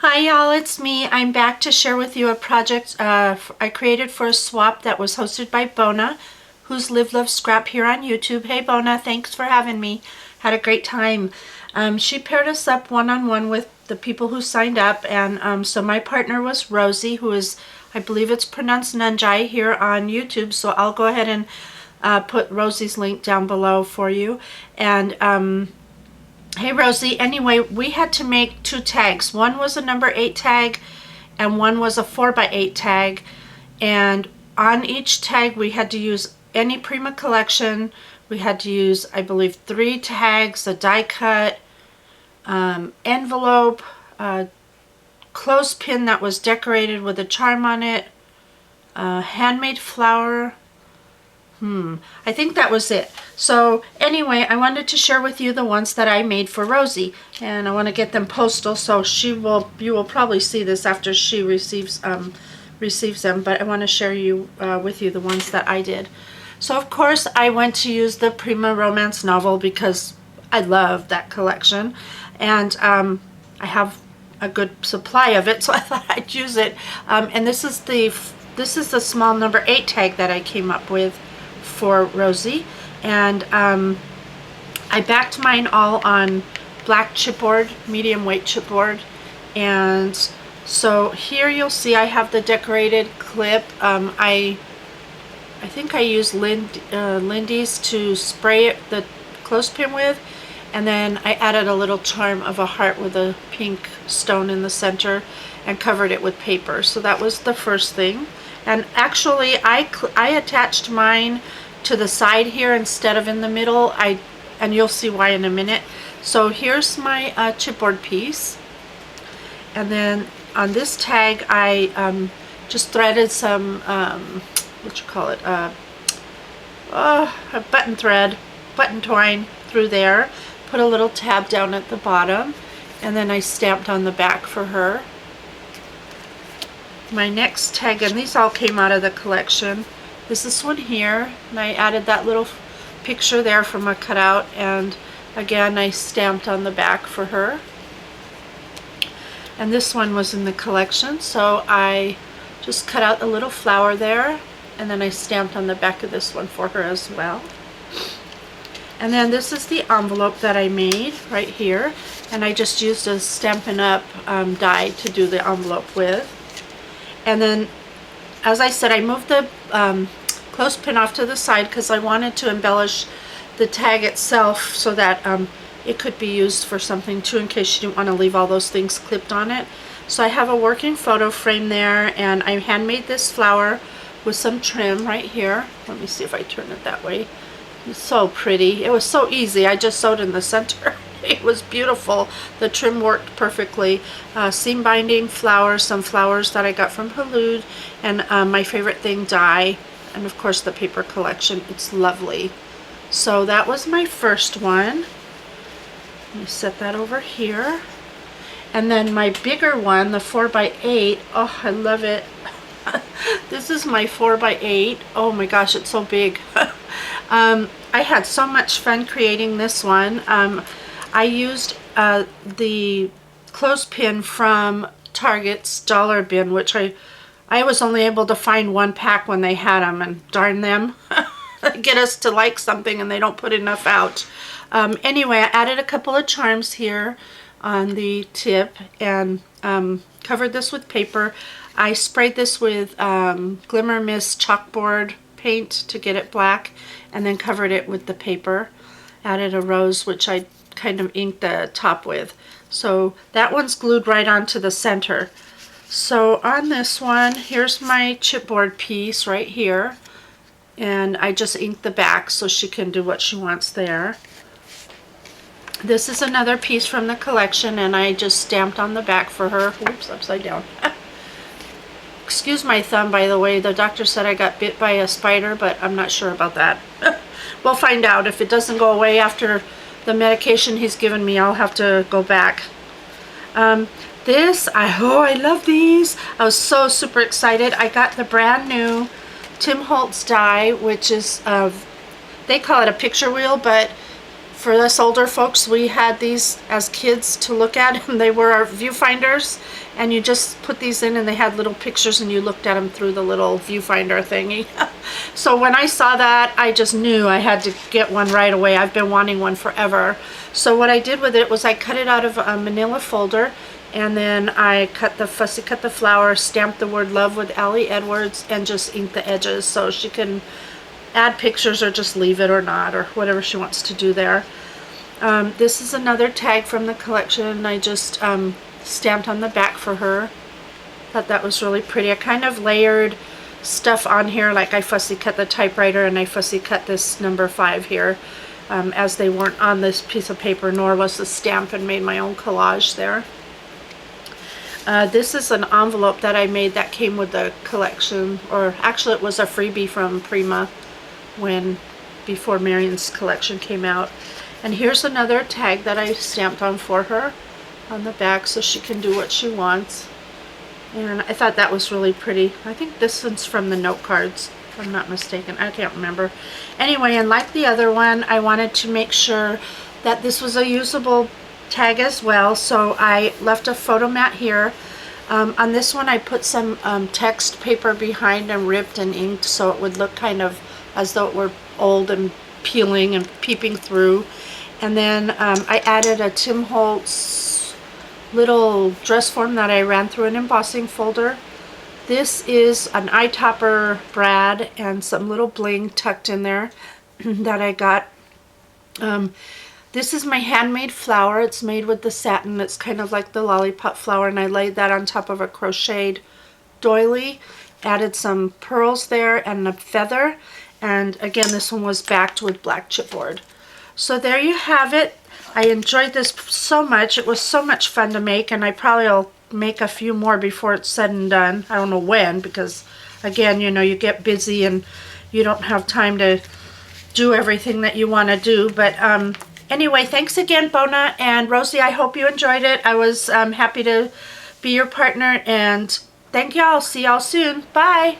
Hi y'all, it's me. I'm back to share with you a project I created for a swap that was hosted by Bona, who's Live Love Scrap here on YouTube. Hey Bona, thanks for having me. Had a great time. She paired us up one-on-one with the people who signed up, and so my partner was Rosie, who is, I believe it's pronounced Nunjai here on YouTube, so I'll go ahead and put Rosie's link down below for you. And hey Rosie, anyway, we had to make two tags. One was a number 8 tag and one was a 4x8 tag. And on each tag we had to use any Prima collection. We had to use, I believe, 3 tags, a die cut, envelope, a clothespin that was decorated with a charm on it, a handmade flower. I think that was it. So anyway, I wanted to share with you the ones that I made for Rosie, and I want to get them postal, so you will probably see this after she receives them, but I want to share with you the ones that I did. So of course I went to use the Prima Romance Novel because I love that collection, and I have a good supply of it, so I thought I'd use it. And this is the small number 8 tag that I came up with for Rosie, and I backed mine all on black chipboard, medium weight chipboard. And so here you'll see I have the decorated clip. I think I used Lindy's to spray the clothespin with, and then I added a little charm of a heart with a pink stone in the center and covered it with paper. So that was the first thing. And actually I attached mine to the side here instead of in the middle, and you'll see why in a minute. So here's my chipboard piece, and then on this tag I just threaded some a button twine through there, put a little tab down at the bottom, and then I stamped on the back for her. My next tag, and these all came out of the collection, is this one here, and I added that little picture there from a cutout, and again I stamped on the back for her. And this one was in the collection, so I just cut out a little flower there, and then I stamped on the back of this one for her as well. And then this is the envelope that I made right here, and I just used a Stampin' Up! Die to do the envelope with. And then, as I said, I moved the clothespin off to the side because I wanted to embellish the tag itself so that it could be used for something too, in case you didn't want to leave all those things clipped on it. So I have a working photo frame there, and I handmade this flower with some trim right here. Let me see if I turn it that way. It's so pretty. It was so easy. I just sewed in the center. It was beautiful. The trim worked perfectly. Seam binding, flowers, some flowers that I got from Halud, and my favorite thing, die, and of course the paper collection. It's lovely. So that was my first one. Let me set that over here. And then my bigger one, the 4x8. Oh, I love it. This is my 4x8. Oh my gosh, it's so big. I had so much fun creating this one. I used the clothespin from Target's dollar bin, which I was only able to find one pack when they had them, and darn them. They get us to like something and they don't put enough out. Anyway, I added a couple of charms here on the tip, and covered this with paper. I sprayed this with Glimmer Mist chalkboard paint to get it black, and then covered it with the paper. Added a rose, which I kind of inked the top with. So that one's glued right onto the center. So on this one, here's my chipboard piece right here, and I just inked the back so she can do what she wants there. This is another piece from the collection, and I just stamped on the back for her. Oops, upside down. Excuse my thumb, by the way. The doctor said I got bit by a spider, but I'm not sure about that. We'll find out. If it doesn't go away after the medication he's given me, I'll have to go back. I love these. I was so super excited. I got the brand new Tim Holtz die, which is, they call it a picture wheel, but For us older folks, we had these as kids to look at, and they were our viewfinders, and you just put these in and they had little pictures and you looked at them through the little viewfinder thingy. So when I saw that, I just knew I had to get one right away. I've been wanting one forever. So what I did with it was I cut it out of a manila folder, and then I fussy cut the flower, stamped the word love with Allie Edwards, and just inked the edges so she can add pictures or just leave it or not, or whatever she wants to do there. This is another tag from the collection. I just stamped on the back for her. Thought that was really pretty. I kind of layered stuff on here, like I fussy cut the typewriter and I fussy cut this number 5 here, as they weren't on this piece of paper, nor was the stamp, and made my own collage there. This is an envelope that I made that came with the collection, or actually it was a freebie from Prima before Marion's collection came out. And here's another tag that I stamped on for her on the back so she can do what she wants. And I thought that was really pretty. I think this one's from the note cards, if I'm not mistaken. I can't remember. Anyway, and like the other one, I wanted to make sure that this was a usable tag as well, so I left a photo mat here. On this one I put some text paper behind and ripped and inked so it would look kind of as though it were old and peeling and peeping through. And then I added a Tim Holtz little dress form that I ran through an embossing folder. This is an eye topper brad and some little bling tucked in there that I got. This is my handmade flower. It's made with the satin. It's kind of like the lollipop flower, and I laid that on top of a crocheted doily. Added some pearls there and a feather. And again, this one was backed with black chipboard. So there you have it. I enjoyed this so much. It was so much fun to make, and I probably will make a few more before it's said and done. I don't know when, because again, you know, you get busy and you don't have time to do everything that you want to do. But anyway, thanks again, Bona and Rosie. I hope you enjoyed it. I was happy to be your partner, and thank y'all. See y'all soon. Bye.